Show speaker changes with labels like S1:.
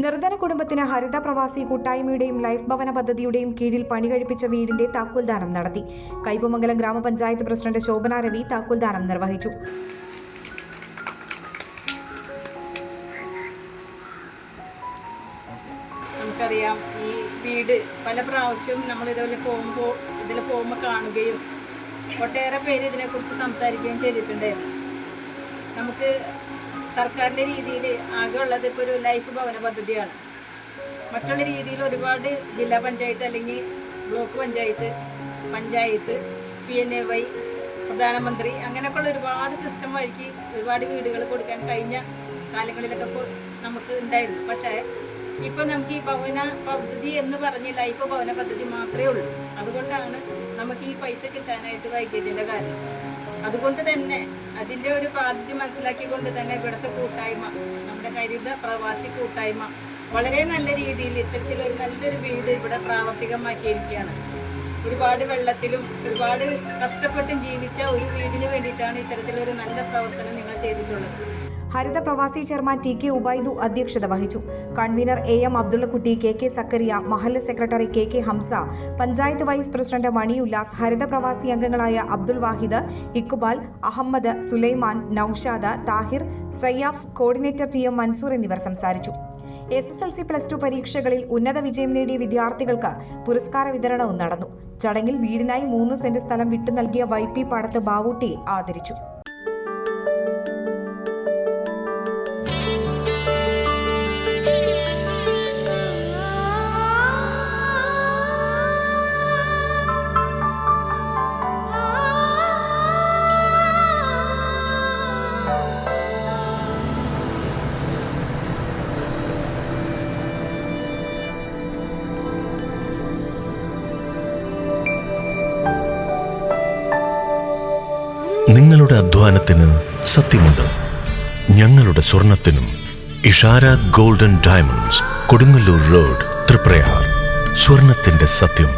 S1: നിർധന കുടുംബത്തിന് ഹരിത പ്രവാസി കൂട്ടായ്മയുടെയും ലൈഫ് ഭവന പദ്ധതിയുടെയും കീഴിൽ പണി കഴിപ്പിച്ച വീടിന്റെ താക്കോൽദാനം നടത്തി. കയ്പമംഗലം ഗ്രാമപഞ്ചായത്ത് പ്രസിഡന്റ് ശോഭന രവി താക്കോൽദാനം നിർവഹിച്ചു.
S2: നമുക്കറിയാം, ഈ വീട് പല പ്രാവശ്യവും നമ്മൾ ഇതിൽ പോകുമ്പോൾ കാണുകയും ഒട്ടേറെ പേര് ഇതിനെക്കുറിച്ച് സംസാരിക്കുകയും ചെയ്തിട്ടുണ്ടായിരുന്നു. നമുക്ക് സർക്കാരിൻ്റെ രീതിയിൽ ആകെ ഉള്ളത് ഇപ്പോൾ ഒരു ലൈഫ് ഭവന പദ്ധതിയാണ്. മറ്റുള്ള രീതിയിൽ ഒരുപാട് ജില്ലാ പഞ്ചായത്ത് അല്ലെങ്കിൽ ബ്ലോക്ക് പഞ്ചായത്ത് PNAY, പ്രധാനമന്ത്രി അങ്ങനെയൊക്കെയുള്ള ഒരുപാട് സിസ്റ്റം വഴിക്ക് ഒരുപാട് വീടുകൾ കൊടുക്കാൻ കഴിഞ്ഞ കാലങ്ങളിലൊക്കെ നമുക്ക് ഉണ്ടായിരുന്നു. പക്ഷേ ഇപ്പം നമുക്ക് ഈ ഭവന പദ്ധതി എന്ന് പറഞ്ഞ് ലൈഫ് ഭവന പദ്ധതി മാത്രമേ ഉള്ളൂ. അതുകൊണ്ടാണ് നമുക്ക് ഈ പൈസ കിട്ടാനായിട്ട് വൈകിയതിൻ്റെ കാരണം. അതുകൊണ്ട് തന്നെ അതിൻ്റെ ഒരു പ്രാതിനിധ്യം മനസ്സിലാക്കിക്കൊണ്ട് തന്നെ ഇവിടുത്തെ കൂട്ടായ്മ, നമ്മുടെ ഹരിത പ്രവാസി കൂട്ടായ്മ വളരെ നല്ല രീതിയിൽ ഇത്തരത്തിലൊരു നല്ലൊരു വീട് ഇവിടെ പ്രാവർത്തികമാക്കിയിരിക്കുകയാണ്. ഒരുപാട് വെള്ളത്തിലും ഒരുപാട് കഷ്ടപ്പെട്ടും ജീവിച്ച ഒരു വീടിന് വേണ്ടിയിട്ടാണ് ഇത്തരത്തിലൊരു നല്ല പ്രവർത്തനം നിങ്ങൾ ചെയ്തിട്ടുള്ളത്.
S1: ഹരിത പ്രവാസി ചെയർമാൻ TK ഉബൈദു അധ്യക്ഷത വഹിച്ചു. Convener AM Abdullakutty, KK Zakariya, മഹല്ല് secretary KK Hamza, panchayat vice president Mani Ullas, ഹരിത പ്രവാസി അംഗങ്ങളായ അബ്ദുൽ വാഹിദ്, ഇക്ബാൽ, അഹമ്മദ്, സുലൈമാൻ, നൌഷാദ്, താഹിർ, സയ്യാഫ്, കോർഡിനേറ്റർ TM മൻസൂർ എന്നിവർ സംസാരിച്ചു. SSLC+2 പരീക്ഷകളിൽ ഉന്നത വിജയം നേടിയ വിദ്യാർത്ഥികൾക്ക് പുരസ്കാര വിതരണവും നടന്നു. ചടങ്ങിൽ വീടിനായി 3 സെന്റ് സ്ഥലം വിട്ടു നൽകിയ YP പാടത്ത് ബാവൂട്ടിയെ ആദരിച്ചു.
S3: നിങ്ങളുടെ അധ്വാനത്തിന് സത്യമുണ്ട്. ഞങ്ങളുടെ സ്വർണത്തിനും. Ishara golden diamonds, Kodungallur road, Triprayar. സ്വർണത്തിന്റെ സത്യം.